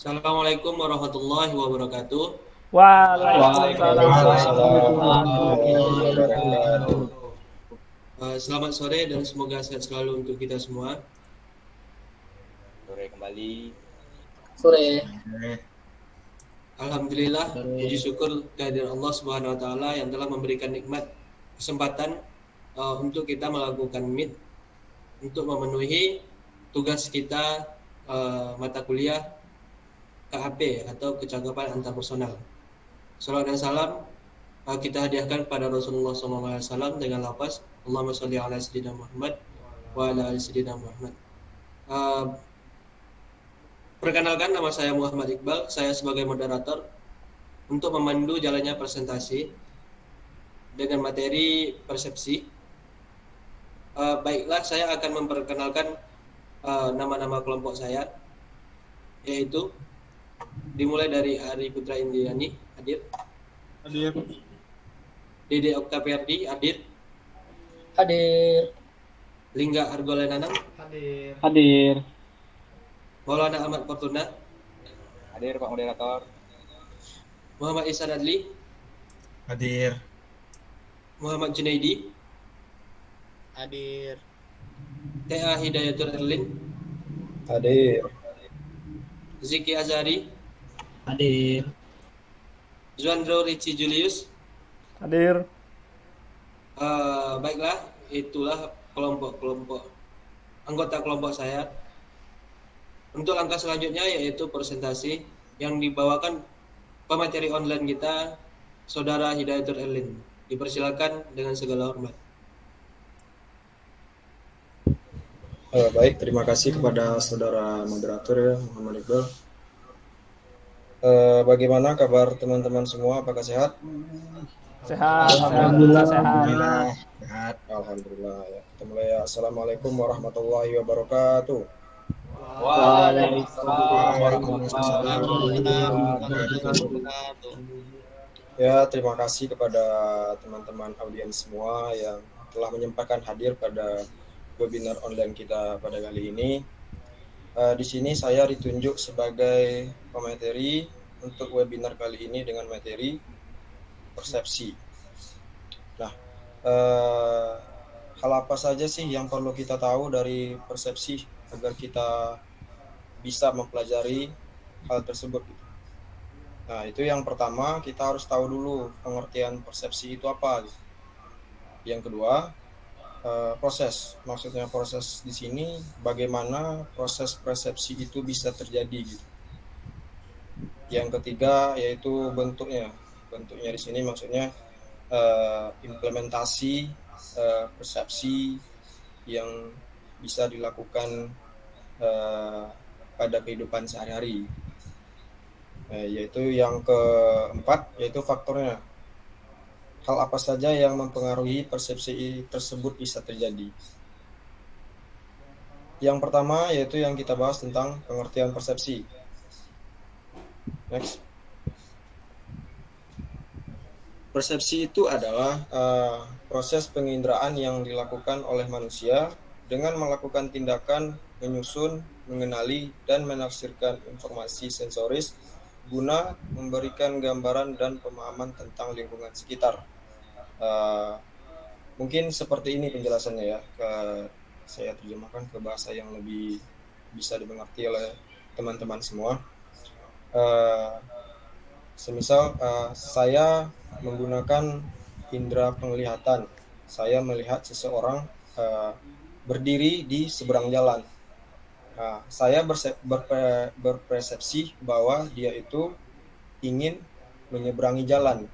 Assalamualaikum warahmatullahi wabarakatuh. Waalaikumsalam Waalaikumsalam warahmatullahi warahmatullahi wabarakatuh. wabarakatuh. Selamat sore dan semoga sehat selalu untuk kita semua. Sore kembali. Sore. Alhamdulillah, puji syukur kehadiran Allah Subhanahu wa taala yang telah memberikan nikmat kesempatan untuk kita melakukan meet untuk memenuhi tugas kita mata kuliah KAP atau kecakapan antarpersonal. Salawat dan salam kita hadiahkan kepada Rasulullah SAW dengan lafaz Allahumma sholli ala sayyidina Muhammad wa ala ali sayyidina Muhammad. Perkenalkan, nama saya Muhammad Iqbal. Saya sebagai moderator untuk memandu jalannya presentasi dengan materi persepsi. Baiklah, saya akan memperkenalkan nama-nama kelompok saya, yaitu dimulai dari Ari Putra Indiani, hadir. Hadir. Dede Oktaviardi, hadir. Hadir. Lingga Argolenanang, Hadir. Maulana Ahmad Fortuna, Hadir Pak Moderator. Muhammad Ihsan Adli, Hadir. Muhammad Junaidi, Hadir. TA Hidayatul Erlin, Hadir. Ziki Azari, Hadir. Zuandro Ricci Julius. Hadir. Baiklah, itulah kelompok anggota kelompok saya. Untuk langkah selanjutnya yaitu presentasi yang dibawakan pemateri online kita, Saudara Hidayatul Erlin. Dipersilakan dengan segala hormat. Baik, terima kasih kepada saudara moderator ya, Muhammad Iqbal. Bagaimana kabar teman-teman semua? Apakah sehat? Sehat. Alhamdulillah sehat. Alhamdulillah sehat. Alhamdulillah ya. Kita mulai ya. Assalamualaikum warahmatullahi wabarakatuh. Ya, terima kasih kepada teman-teman audiens semua yang telah menyempatkan hadir pada webinar online kita pada kali ini. Di sini saya ditunjuk sebagai pemateri untuk webinar kali ini dengan materi persepsi. Nah, hal apa saja sih yang perlu kita tahu dari persepsi agar kita bisa mempelajari hal tersebut? Nah, itu yang pertama, kita harus tahu dulu pengertian persepsi itu apa. Yang kedua, proses. Maksudnya proses di sini bagaimana proses persepsi itu bisa terjadi gitu. Yang ketiga yaitu bentuknya. Bentuknya di sini maksudnya implementasi persepsi yang bisa dilakukan pada kehidupan sehari-hari. Yaitu yang keempat yaitu faktornya. Hal apa saja yang mempengaruhi persepsi tersebut bisa terjadi. Yang pertama yaitu yang kita bahas tentang pengertian persepsi. Next. Persepsi itu adalah proses penginderaan yang dilakukan oleh manusia dengan melakukan tindakan menyusun, mengenali, dan menafsirkan informasi sensoris guna memberikan gambaran dan pemahaman tentang lingkungan sekitar. Mungkin seperti ini penjelasannya ya. Saya terjemahkan ke bahasa yang lebih bisa dimengerti oleh teman-teman semua. Semisal saya menggunakan indera penglihatan, saya melihat seseorang berdiri di seberang jalan. Saya berpersepsi bahwa dia itu ingin menyeberangi jalan.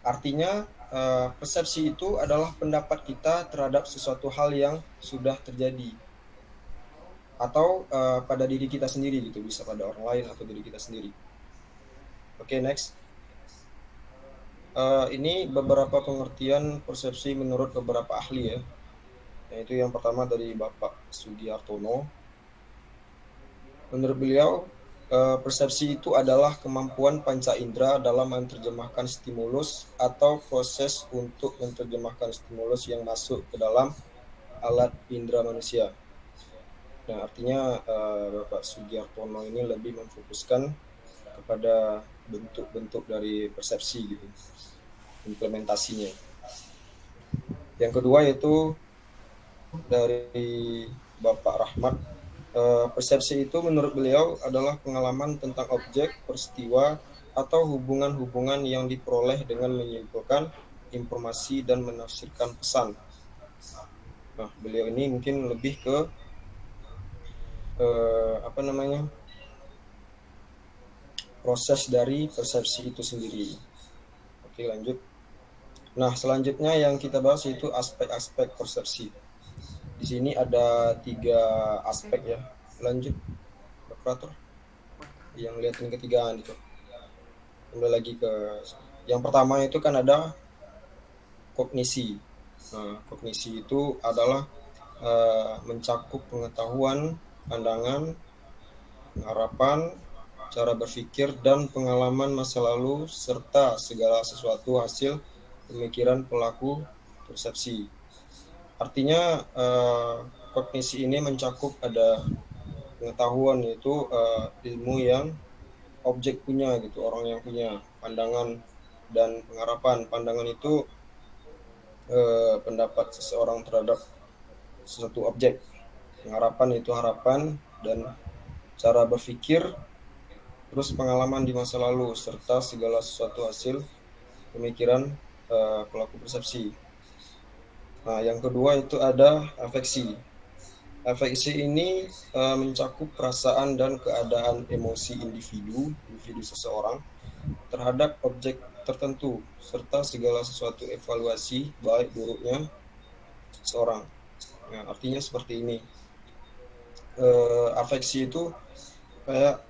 Artinya persepsi itu adalah pendapat kita terhadap sesuatu hal yang sudah terjadi atau pada diri kita sendiri gitu, bisa pada orang lain atau diri kita sendiri. Oke, next. Ini beberapa pengertian persepsi menurut beberapa ahli ya. Yaitu yang pertama dari Bapak Sugiartono. Menurut beliau, persepsi itu adalah kemampuan panca indera dalam menerjemahkan stimulus atau proses untuk menerjemahkan stimulus yang masuk ke dalam alat indera manusia. Nah, artinya Bapak Sugiartono ini lebih memfokuskan kepada bentuk-bentuk dari persepsi gitu, implementasinya. Yang kedua yaitu dari Bapak Rahmat, persepsi itu menurut beliau adalah pengalaman tentang objek, peristiwa, atau hubungan-hubungan yang diperoleh dengan menyimpulkan informasi dan menafsirkan pesan. Nah, beliau ini mungkin lebih ke proses dari persepsi itu sendiri. Oke, lanjut. Nah, selanjutnya yang kita bahas yaitu aspek-aspek persepsi. Di sini ada 3 aspek ya. Lanjut, operator. Yang lihatin ketigaan itu. Kembali lagi ke yang pertama itu kan ada kognisi. Nah, kognisi itu adalah mencakup pengetahuan, pandangan, harapan, cara berpikir, dan pengalaman masa lalu serta segala sesuatu hasil pemikiran pelaku persepsi. Artinya kognisi ini mencakup ada pengetahuan, yaitu ilmu yang objek punya gitu, orang yang punya, pandangan dan pengharapan. Pandangan itu pendapat seseorang terhadap sesuatu objek. Pengharapan itu harapan dan cara berpikir, terus pengalaman di masa lalu serta segala sesuatu hasil pemikiran pelaku persepsi. Nah, yang kedua itu ada afeksi. Afeksi ini mencakup perasaan dan keadaan emosi individu seseorang terhadap objek tertentu serta segala sesuatu evaluasi baik buruknya seseorang. Nah, artinya seperti ini. Afeksi itu kayak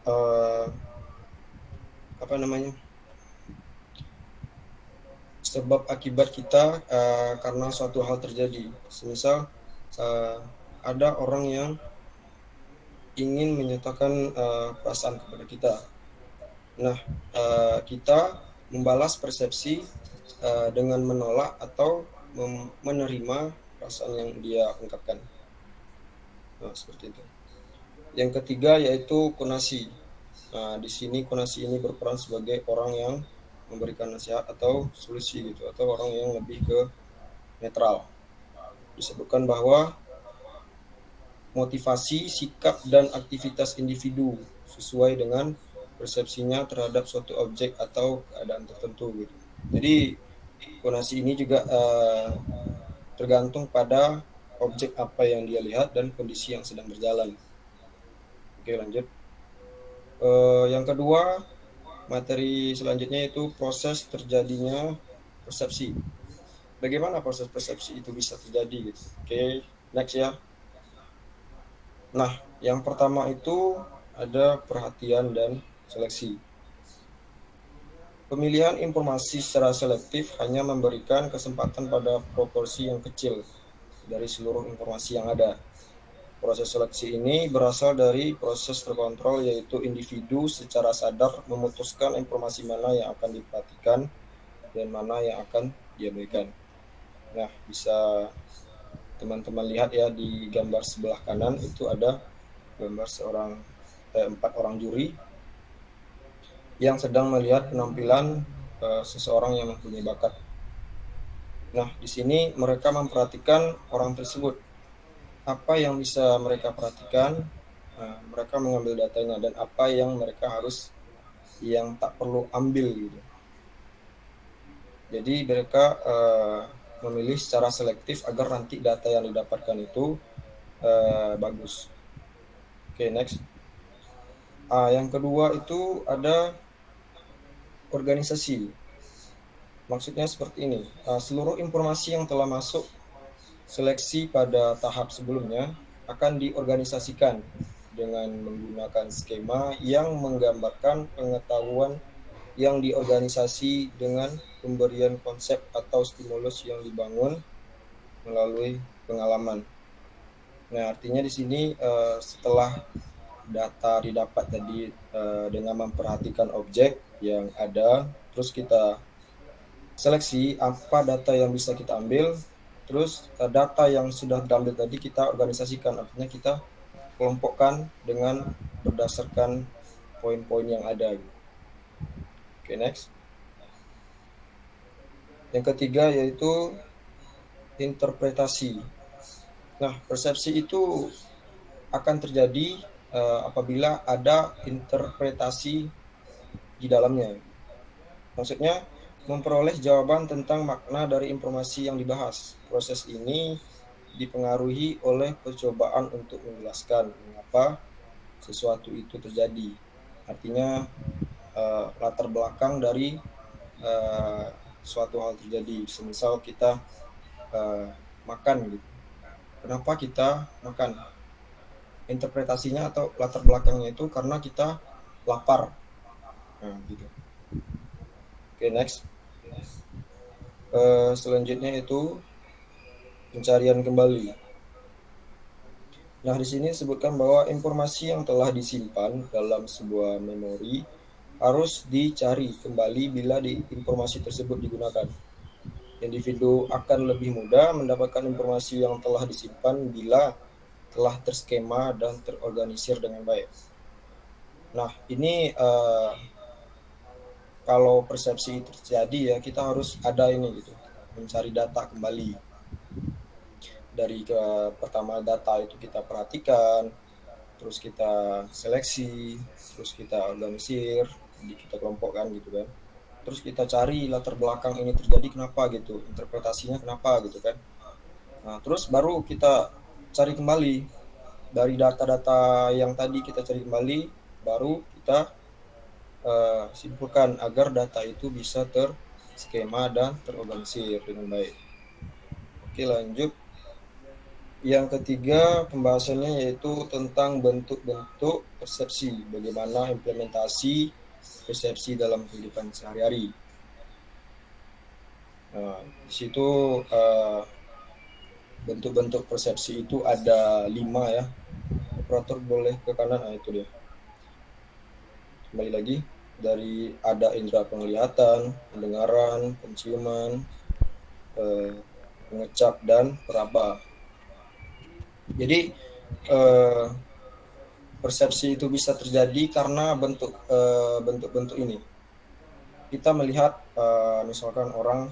sebab akibat kita karena suatu hal terjadi. Semisal ada orang yang ingin menyatakan perasaan kepada kita. Nah, kita membalas persepsi dengan menolak atau menerima perasaan yang dia ungkapkan. Nah, seperti itu. Yang ketiga yaitu konasi. Nah, di sini konasi ini berperan sebagai orang yang memberikan nasihat atau solusi gitu, atau orang yang lebih ke netral. Disebutkan bahwa motivasi, sikap, dan aktivitas individu sesuai dengan persepsinya terhadap suatu objek atau keadaan tertentu gitu. Jadi konasi ini juga tergantung pada objek apa yang dia lihat dan kondisi yang sedang berjalan. Oke, lanjut. Yang kedua, materi selanjutnya itu proses terjadinya persepsi. Bagaimana proses persepsi itu bisa terjadi gitu. Oke, next ya. Nah, yang pertama itu ada perhatian dan seleksi. Pemilihan informasi secara selektif hanya memberikan kesempatan pada proporsi yang kecil dari seluruh informasi yang ada. Proses seleksi ini berasal dari proses terkontrol, yaitu individu secara sadar memutuskan informasi mana yang akan diperhatikan dan mana yang akan diabaikan. Nah, bisa teman-teman lihat ya di gambar sebelah kanan itu ada gambar 4 orang juri yang sedang melihat penampilan seseorang yang mempunyai bakat. Nah, di sini mereka memperhatikan orang tersebut. Apa yang bisa mereka perhatikan, mereka mengambil datanya, dan apa yang mereka yang tak perlu ambil gitu. Jadi mereka memilih secara selektif agar nanti data yang didapatkan itu bagus. Oke, next. Yang kedua itu ada organisasi. Maksudnya seperti ini, seluruh informasi yang telah masuk seleksi pada tahap sebelumnya akan diorganisasikan dengan menggunakan skema yang menggambarkan pengetahuan yang diorganisasi dengan pemberian konsep atau stimulus yang dibangun melalui pengalaman. Nah, artinya di sini setelah data didapat tadi dengan memperhatikan objek yang ada, terus kita seleksi apa data yang bisa kita ambil. Terus data yang sudah diambil tadi kita organisasikan, artinya kita kelompokkan dengan berdasarkan poin-poin yang ada. Oke, next. Yang ketiga yaitu interpretasi. Nah, persepsi itu akan terjadi apabila ada interpretasi di dalamnya. Maksudnya, memperoleh jawaban tentang makna dari informasi yang dibahas. Proses ini dipengaruhi oleh percobaan untuk menjelaskan mengapa sesuatu itu terjadi. Artinya, latar belakang dari suatu hal terjadi. Semisal kita makan gitu. Kenapa kita makan? Interpretasinya atau latar belakangnya itu karena kita lapar. Nah, gitu. Oke, next. Selanjutnya itu pencarian kembali. Nah, di sini disebutkan bahwa informasi yang telah disimpan dalam sebuah memori harus dicari kembali bila informasi tersebut digunakan. Individu akan lebih mudah mendapatkan informasi yang telah disimpan bila telah terskema dan terorganisir dengan baik. Nah, ini kalau persepsi terjadi ya kita harus ada ini gitu, mencari data kembali. Dari pertama data itu kita perhatikan, terus kita seleksi, terus kita organisir, kita kelompokkan gitu kan. Terus kita cari latar belakang ini terjadi kenapa gitu, interpretasinya kenapa gitu kan. Nah, terus baru kita cari kembali dari data-data yang tadi kita cari kembali, baru kita simpulkan agar data itu bisa terskema dan terorganisir dengan baik. Oke, lanjut. Yang ketiga pembahasannya yaitu tentang bentuk-bentuk persepsi, bagaimana implementasi persepsi dalam kehidupan sehari-hari. Di situ bentuk-bentuk persepsi itu ada 5 ya. Operator boleh ke kanan, itu dia. Kembali lagi, dari ada indera penglihatan, pendengaran, penciuman, pengecap, dan peraba. Jadi persepsi itu bisa terjadi karena bentuk-bentuk ini. Kita melihat misalkan orang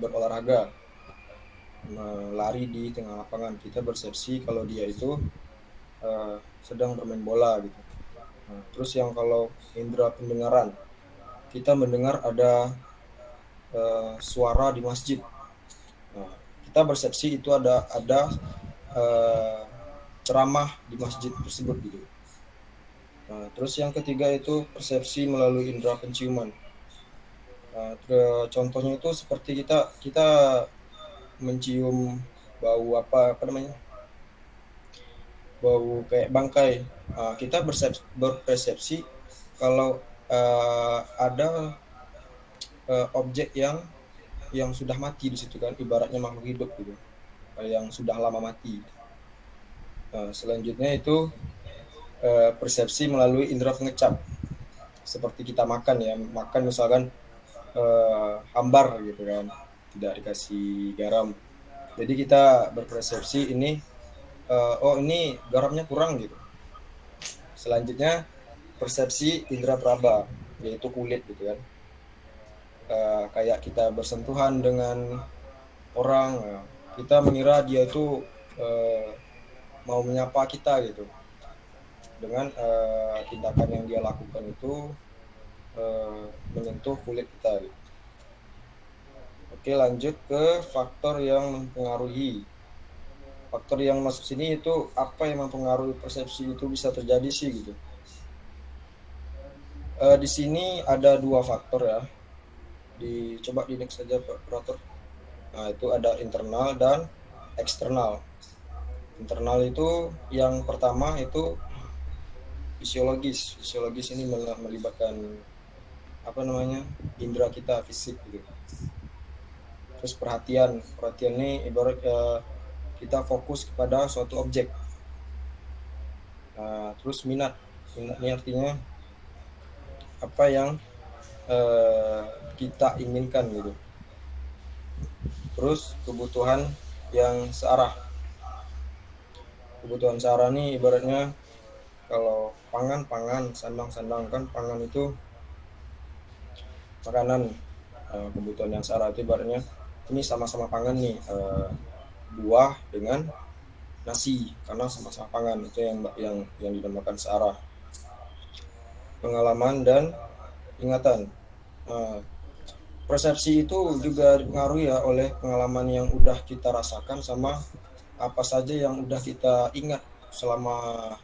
berolahraga, lari di tengah lapangan, kita persepsi kalau dia itu sedang bermain bola gitu. Nah, terus yang kalau indera pendengaran, kita mendengar ada suara di masjid. Nah, kita persepsi itu ada ceramah di masjid tersebut gitu. Nah, terus yang ketiga itu persepsi melalui indera penciuman. Contohnya itu seperti kita mencium bau bau kayak bangkai. Kita berpersepsi kalau ada objek yang sudah mati di situ kan, ibaratnya makhluk hidup gitu, yang sudah lama mati. Selanjutnya itu persepsi melalui indera pengecap, seperti kita makan misalkan hambar gitu kan, tidak dikasih garam, jadi kita berpersepsi ini ini garamnya kurang gitu. Selanjutnya persepsi indera peraba, yaitu kulit gitu kan, kayak kita bersentuhan dengan orang, kita mengira dia itu mau menyapa kita gitu, dengan tindakan yang dia lakukan itu menyentuh kulit kita gitu. Oke, lanjut ke faktor yang mempengaruhi. Faktor yang masuk sini itu apa yang mempengaruhi persepsi itu bisa terjadi sih gitu. Di sini ada 2 faktor ya. Coba di next saja Pak Operator. Nah, itu ada internal dan eksternal. Internal itu yang pertama itu fisiologis. Fisiologis ini melibatkan indera kita, fisik gitu. Terus perhatian ini ibarat kita fokus kepada suatu objek. Terus minat ini artinya apa yang kita inginkan gitu. Terus kebutuhan yang searah, kebutuhan sehari nih ibaratnya kalau pangan, sandang kan pangan itu makanan, kebutuhan yang sehari itu ibaratnya ini sama-sama pangan nih, buah dengan nasi karena sama-sama pangan itu yang dinamakan searah. Pengalaman dan ingatan. Persepsi itu juga dipengaruhi ya oleh pengalaman yang udah kita rasakan sama apa saja yang udah kita ingat selama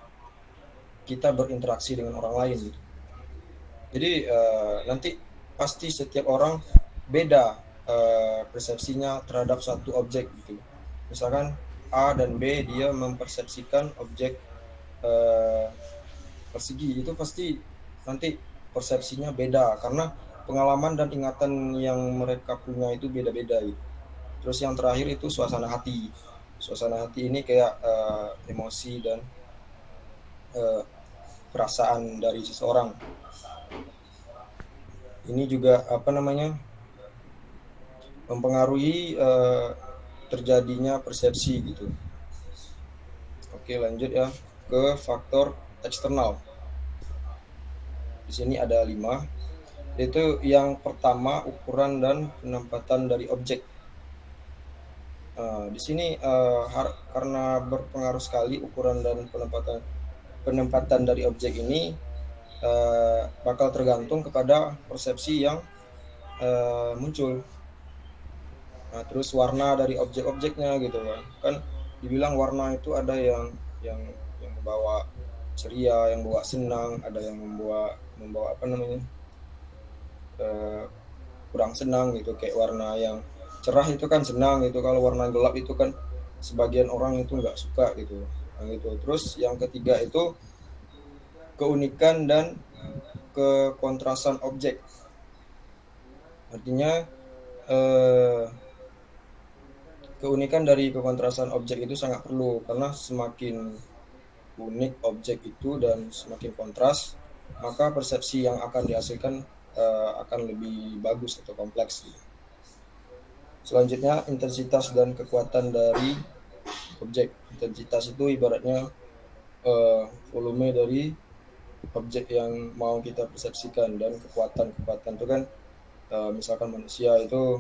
kita berinteraksi dengan orang lain gitu. Jadi nanti pasti setiap orang beda persepsinya terhadap satu objek gitu. Misalkan A dan B dia mempersepsikan objek persegi, itu pasti nanti persepsinya beda karena pengalaman dan ingatan yang mereka punya itu beda-beda gitu. Terus yang terakhir itu suasana hati. Suasana hati ini kayak emosi dan perasaan dari seseorang. Ini juga mempengaruhi terjadinya persepsi gitu. Oke, lanjut ya ke faktor eksternal. Di sini ada 5. Yaitu yang pertama ukuran dan penempatan dari objek. Di sini karena berpengaruh sekali ukuran dan penempatan dari objek ini bakal tergantung kepada persepsi yang muncul. Nah, terus warna dari objek-objeknya gitu kan dibilang warna itu ada yang membawa ceria, yang membawa senang, ada yang membawa kurang senang gitu. Kayak warna yang cerah itu kan senang gitu, kalau warna gelap itu kan sebagian orang itu nggak suka gitu. Nah, gitu. Terus yang ketiga itu keunikan dan kekontrasan objek. Artinya keunikan dari kekontrasan objek itu sangat perlu karena semakin unik objek itu dan semakin kontras, maka persepsi yang akan dihasilkan akan lebih bagus atau kompleks. Selanjutnya intensitas dan kekuatan dari objek. Intensitas itu ibaratnya volume dari objek yang mau kita persepsikan, dan kekuatan itu kan misalkan manusia itu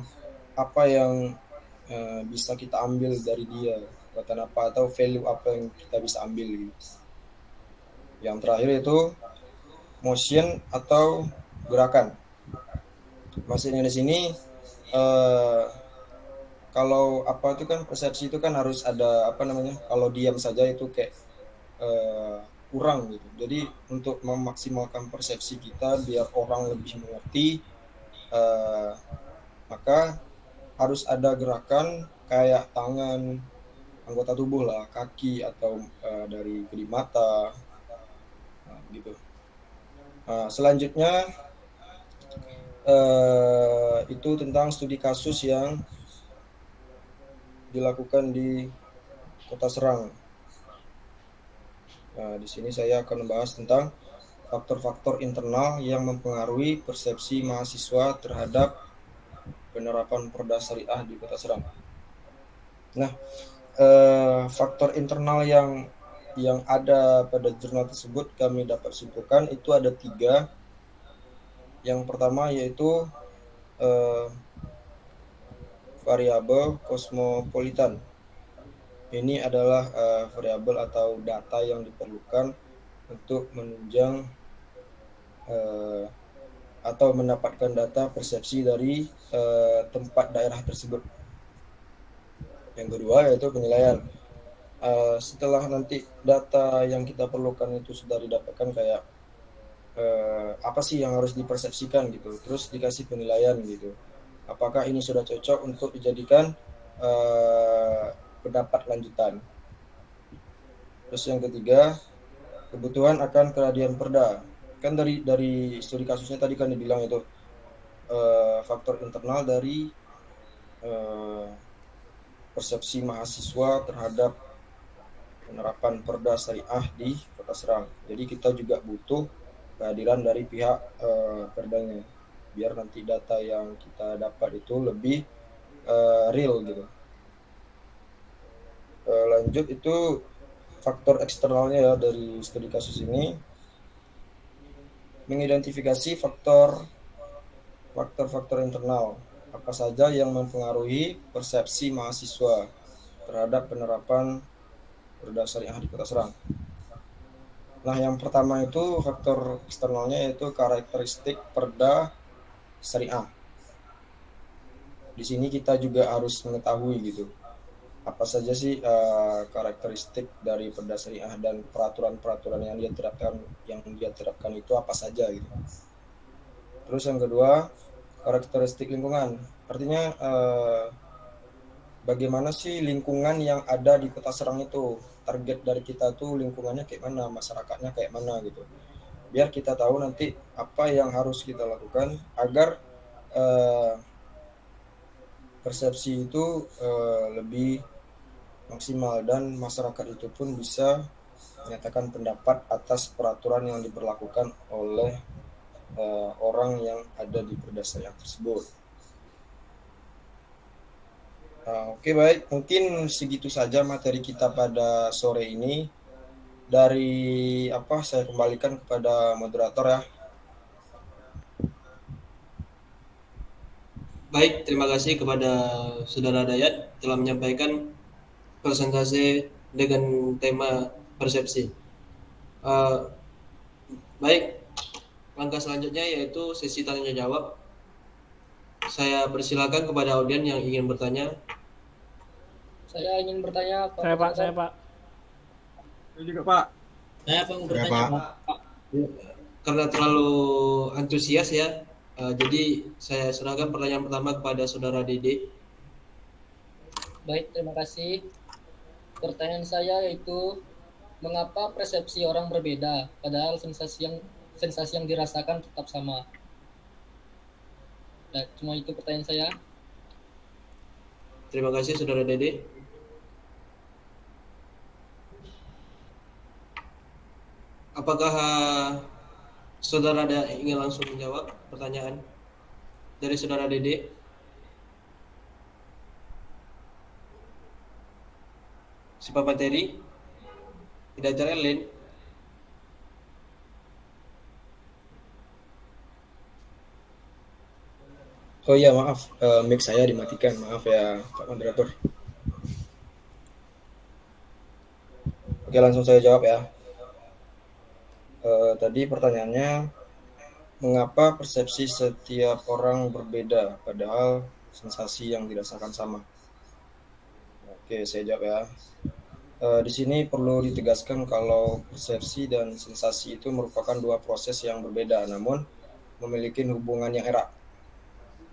apa yang bisa kita ambil dari dia, kekuatan apa atau value apa yang kita bisa ambil gitu. Yang terakhir itu motion atau gerakan. Maksudnya di sini kalau apa itu kan persepsi itu kan harus ada kalau diam saja itu kayak kurang gitu. Jadi untuk memaksimalkan persepsi kita biar orang lebih mengerti, maka harus ada gerakan kayak tangan, anggota tubuh lah, kaki atau dari kedip mata, gitu. Selanjutnya itu tentang studi kasus yang dilakukan di Kota Serang. Di sini saya akan membahas tentang faktor-faktor internal yang mempengaruhi persepsi mahasiswa terhadap penerapan Perda Syariah di Kota Serang. Nah, faktor internal yang ada pada jurnal tersebut kami dapat simpulkan itu ada 3. Yang pertama yaitu variabel kosmopolitan. Ini adalah variabel atau data yang diperlukan untuk menunjang atau mendapatkan data persepsi dari tempat daerah tersebut. Yang kedua yaitu penilaian. Setelah nanti data yang kita perlukan itu sudah didapatkan kayak apa sih yang harus dipersepsikan gitu, terus dikasih penilaian gitu. Apakah ini sudah cocok untuk dijadikan pendapat lanjutan. Terus yang ketiga, kebutuhan akan keadilan perda. Kan dari studi kasusnya tadi kan dibilang itu faktor internal dari persepsi mahasiswa terhadap penerapan Perda Syariah di Kota Serang. Jadi kita juga butuh kehadiran dari pihak perdanya biar nanti data yang kita dapat itu lebih real gitu. Lanjut itu faktor eksternalnya ya dari studi kasus ini, mengidentifikasi faktor-faktor internal apa saja yang mempengaruhi persepsi mahasiswa terhadap penerapan Perda Syariah di Kota Serang. Nah, yang pertama itu faktor eksternalnya yaitu karakteristik Perda Syariah. Di sini kita juga harus mengetahui gitu, apa saja sih karakteristik dari Perda Syariah dan peraturan-peraturan yang dia terapkan itu apa saja gitu. Terus yang kedua, karakteristik lingkungan. Artinya bagaimana sih lingkungan yang ada di Kota Serang itu? Target dari kita tuh lingkungannya kayak mana, masyarakatnya kayak mana gitu. Biar kita tahu nanti apa yang harus kita lakukan agar persepsi itu lebih maksimal dan masyarakat itu pun bisa menyatakan pendapat atas peraturan yang diberlakukan oleh orang yang ada di Perda Syariah tersebut. Oke, baik, mungkin segitu saja materi kita pada sore ini. Dari saya kembalikan kepada moderator ya. Baik, terima kasih kepada Saudara Dayat telah menyampaikan presentasi dengan tema persepsi. Baik, langkah selanjutnya yaitu sesi tanya jawab. Saya persilakan kepada audien yang ingin bertanya. Saya ingin bertanya, Pak. Saya Pak. Saya juga, Pak. Saya mau bertanya, Pak. Karena terlalu antusias ya, jadi saya serahkan pertanyaan pertama kepada Saudara Dede. Baik, terima kasih. Pertanyaan saya yaitu, mengapa persepsi orang berbeda, padahal sensasi yang dirasakan tetap sama? Nah, cuma itu pertanyaan saya. Terima kasih Saudara Dede. Apakah Saudara ingin langsung menjawab pertanyaan dari Saudara Dede? Sifat materi tidak terelin. Oh iya, maaf, mic saya dimatikan, maaf ya Pak Moderator. Oke, langsung saya jawab ya. Tadi pertanyaannya, mengapa persepsi setiap orang berbeda padahal sensasi yang dirasakan sama? Oke, saya jawab ya. Di sini perlu ditegaskan kalau persepsi dan sensasi itu merupakan dua proses yang berbeda, namun memiliki hubungan yang erat.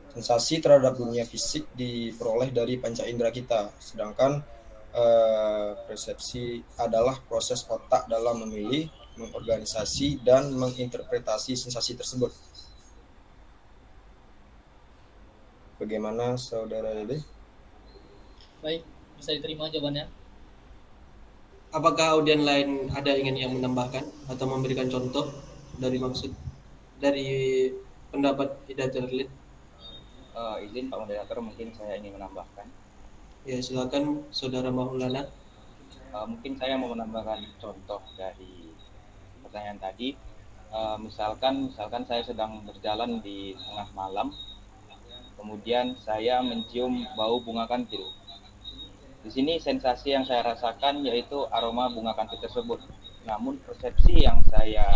Sensasi terhadap dunia fisik diperoleh dari panca indera kita, sedangkan persepsi adalah proses otak dalam memilih, mengorganisasi, dan menginterpretasi sensasi tersebut. Bagaimana Saudara Dede? Baik, bisa diterima jawabannya. Apakah audien lain ada yang menambahkan atau memberikan contoh dari pendapat Hidayatul Khalid? Izin Pak Moderator, mungkin saya ingin menambahkan. Ya, silakan Saudara Maulana. Mungkin saya mau menambahkan contoh dari pertanyaan tadi. Misalkan saya sedang berjalan di tengah malam, kemudian saya mencium bau bunga kantil. Di sini sensasi yang saya rasakan yaitu aroma bunga kantil tersebut. Namun persepsi yang saya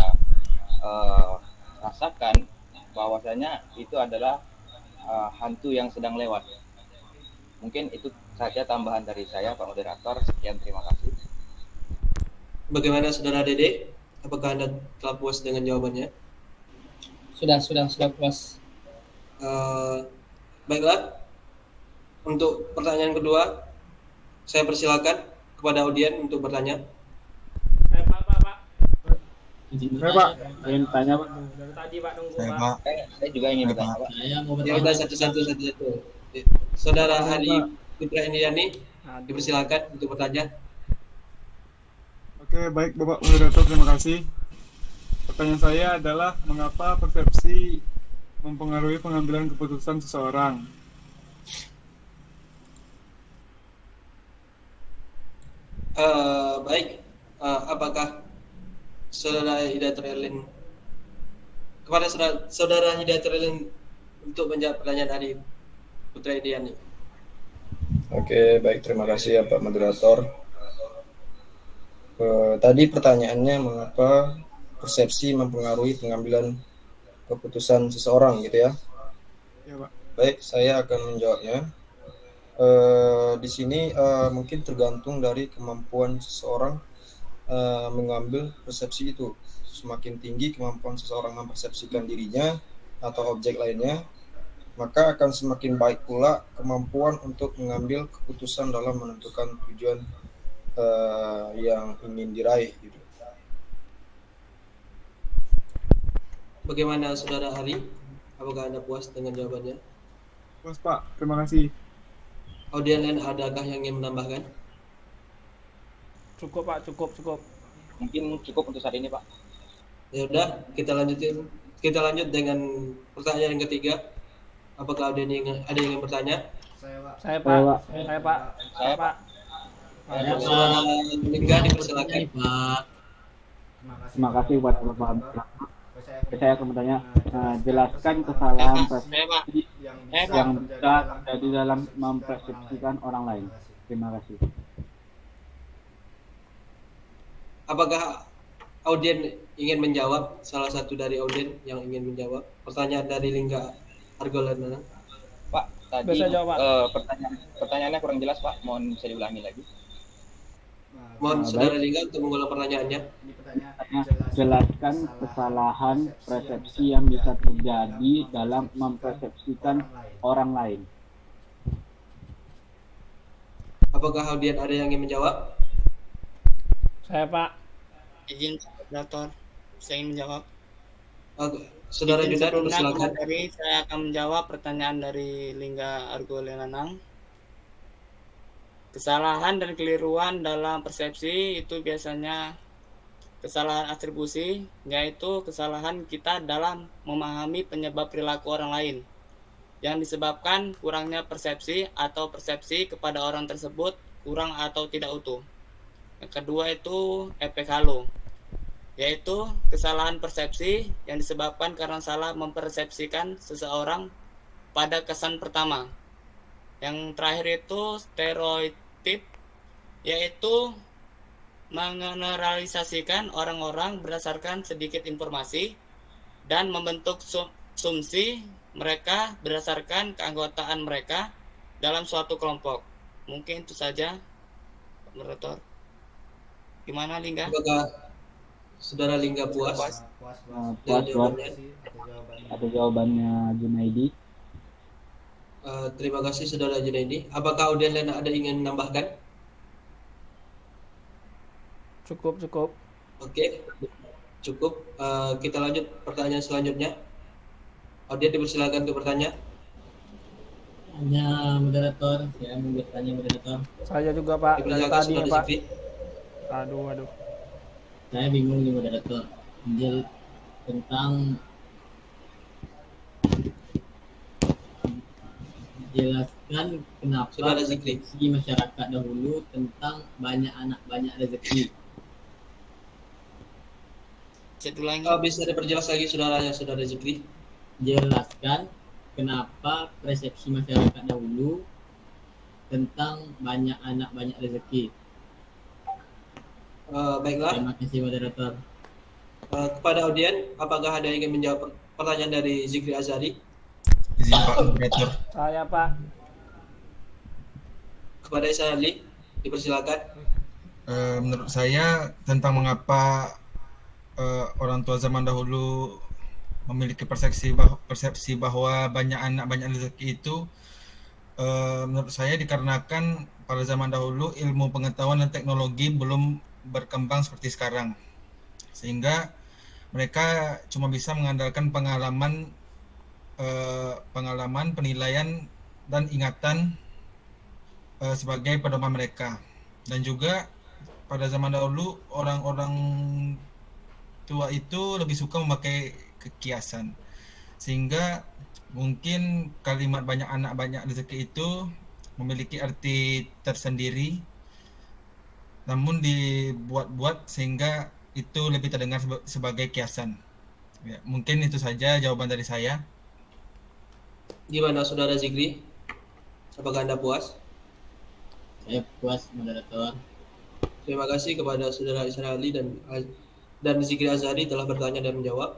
rasakan bahwasanya itu adalah hantu yang sedang lewat. Mungkin itu saja tambahan dari saya, Pak Moderator. Sekian, terima kasih. Bagaimana Saudara Dede? Apakah Anda telah puas dengan jawabannya? Sudah puas. Baiklah. Untuk pertanyaan kedua, saya persilakan kepada audien untuk bertanya. Saya Pak. Saya, Pak. Ingin tanya Pak. Dari tadi Pak nunggu Saya, Pak. Pak. Saya juga ingin bertanya, Pak. Saya mau Ya udah satu-satu. Saudara Hari Putra Indriani, dipersilakan untuk bertanya. Oke, baik Bapak Moderator, terima kasih. Pertanyaan saya adalah, mengapa persepsi mempengaruhi pengambilan keputusan seseorang? Baik, apakah saudara Hidayatul Elin kepada saudara Hidayatul Elin untuk menjawab pertanyaan dari Putra Ediani. Oke, baik, terima kasih ya Pak Moderator. Tadi pertanyaannya mengapa persepsi mempengaruhi pengambilan keputusan seseorang gitu ya. Ya, Pak. Baik, saya akan menjawabnya. Di sini mungkin tergantung dari kemampuan seseorang mengambil persepsi itu. Semakin tinggi kemampuan seseorang mempersepsikan dirinya atau objek lainnya, maka akan semakin baik pula kemampuan untuk mengambil keputusan dalam menentukan tujuan yang ingin diraih gitu. Bagaimana Saudara Ari? Apakah Anda puas dengan jawabannya? Puas, Pak. Terima kasih. Audien lain adakah yang ingin menambahkan? Cukup Pak, cukup. Mungkin cukup untuk saat ini, Pak. Ya udah, kita lanjut dengan pertanyaan yang ketiga. Apakah ada yang ingin bertanya? Saya Pak. Saya, Pak. Saudara Lingga dipersilakan. Terima kasih buat Bapak. Saya akan bertanya, jelaskan kesalahan persepsi yang bisa terjadi dalam mempersepsikan orang lain. Terima kasih. Apakah audien ingin menjawab? Salah satu dari audien yang ingin menjawab pertanyaan dari Lingga Argolan. Pak, tadi Bisa jawab, Pak. pertanyaannya kurang jelas, Pak. Mohon bisa diulangi lagi. Mohon Saudara Lingga untuk mengulang pertanyaannya. Jelaskan kesalahan persepsi yang bisa terjadi dalam mempersepsikan orang lain. Apakah audien ada yang ingin menjawab? Saya Pak. Izin moderator, saya ingin menjawab. Saudara Izin Yudan, sebelumnya silakan. saya akan menjawab pertanyaan dari Lingga Argolenanang. Kesalahan dan keliruan dalam persepsi itu biasanya kesalahan atribusi, yaitu kesalahan kita dalam memahami penyebab perilaku orang lain yang disebabkan kurangnya persepsi atau persepsi kepada orang tersebut kurang atau tidak utuh. Yang kedua itu efek halo, yaitu kesalahan persepsi yang disebabkan karena salah mempersepsikan seseorang pada kesan pertama. Yang terakhir itu stereotip, yaitu mengeneralisasikan orang-orang berdasarkan sedikit informasi dan membentuk asumsi mereka berdasarkan keanggotaan mereka dalam suatu kelompok. Mungkin itu saja, Pak Moderator. Gimana Lingga? Apakah Saudara Lingga puas? Puas. Jawabannya. Ada jawabannya Junaidi. Terima kasih Saudara Junaidi. Apakah audien lain ada ingin menambahkan? Cukup. Oke, cukup. Kita lanjut pertanyaan selanjutnya. Audien dipersilakan untuk bertanya. Hanya moderator, saya mau bertanya moderator. Saya juga Pak. Dari Dipersilakan tadi Saudara Pak. Zikri. Aduh. Saya bingung nih moderator. Tentang jelaskan kenapa Saudara Zikri. persepsi masyarakat dahulu tentang banyak anak banyak rezeki. Saya ulangi. Bisa diperjelas lagi Saudara Zikri. Jelaskan kenapa persepsi masyarakat dahulu tentang banyak anak banyak rezeki. Baiklah. Terima kasih moderator. Kepada audien, apakah ada yang ingin menjawab pertanyaan dari Zikri Azari? Izin Pak Moderator. Saya Pak. Kepada Ihsan Ali, dipersilakan. Menurut saya tentang mengapa orang tua zaman dahulu memiliki persepsi bahwa banyak anak banyak rezeki itu, menurut saya dikarenakan pada zaman dahulu ilmu pengetahuan dan teknologi belum berkembang seperti sekarang, sehingga mereka cuma bisa mengandalkan pengalaman, penilaian dan ingatan sebagai pedoman mereka. Dan juga pada zaman dahulu orang-orang tua itu lebih suka memakai kiasan, sehingga mungkin kalimat banyak anak banyak rezeki itu memiliki arti tersendiri namun dibuat-buat sehingga itu lebih terdengar sebagai kiasan. Ya, mungkin itu saja jawaban dari saya. Gimana Saudara Zikri? Apakah Anda puas? Saya puas, moderator. Terima kasih kepada Saudara Israeli dan Zikri Azhari telah bertanya dan menjawab.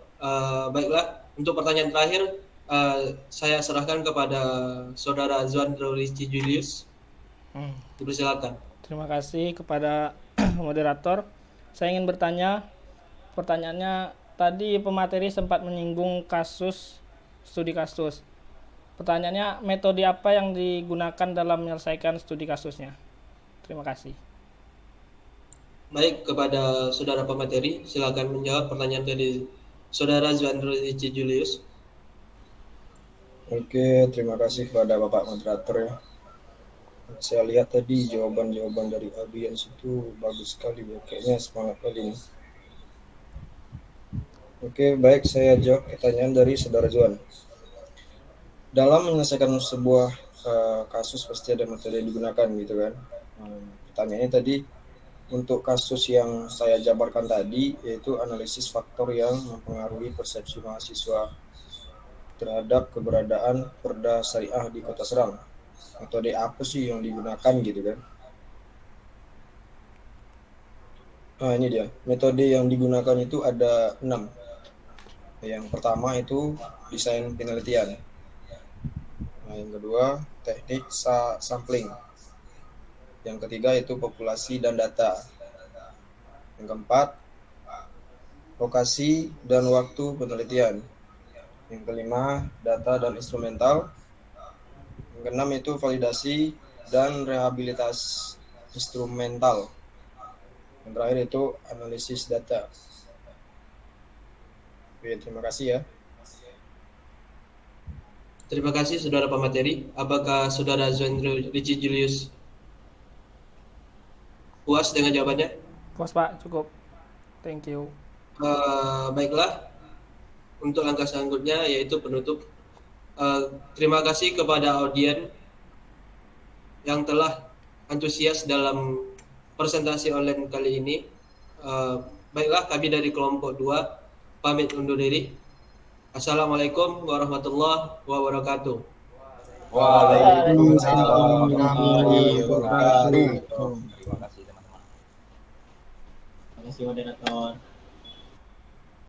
Baiklah, untuk pertanyaan terakhir saya serahkan kepada Saudara Zuandro Rizky Julius. Dipersilakan. Terima kasih kepada moderator. Saya ingin bertanya, pertanyaannya tadi pemateri sempat menyinggung studi kasus. Pertanyaannya, metode apa yang digunakan dalam menyelesaikan studi kasusnya? Terima kasih. Baik, kepada Saudara pemateri, silakan menjawab pertanyaan dari Saudara Zuandro Rizky Julius. Oke, terima kasih kepada Bapak moderator ya. Saya lihat tadi jawaban-jawaban dari audiens itu bagus sekali, kayaknya semangat kali ini. Oke, baik, saya jawab pertanyaan dari Saudara Zuan. Dalam menyelesaikan sebuah kasus pasti ada metode yang digunakan gitu kan. Pertanyaannya tadi untuk kasus yang saya jabarkan tadi yaitu analisis faktor yang mempengaruhi persepsi mahasiswa terhadap keberadaan Perda Syariah di Kota Serang. Metode apa sih yang digunakan gitu kan? Nah ini dia, metode yang digunakan itu ada 6. Yang pertama itu desain penelitian. Nah, yang kedua teknik sampling. Yang ketiga itu populasi dan data. Yang keempat lokasi dan waktu penelitian. Yang kelima data dan instrumental. Yang keenam itu validasi dan rehabilitas instrumental. Yang terakhir itu analisis data. Oke, terima kasih ya. Terima kasih Saudara pemateri. Apakah Saudara Zuandro Rizky Julius puas dengan jawabannya? Puas Pak, cukup. Thank you. Baiklah, untuk langkah selanjutnya yaitu penutup. Terima kasih kepada audien yang telah antusias dalam presentasi online kali ini. Baiklah, kami dari kelompok 2 pamit undur diri. Assalamualaikum warahmatullahi wabarakatuh. Waalaikumsalam warahmatullahi wabarakatuh. Terima kasih teman-teman. Terima kasih moderator.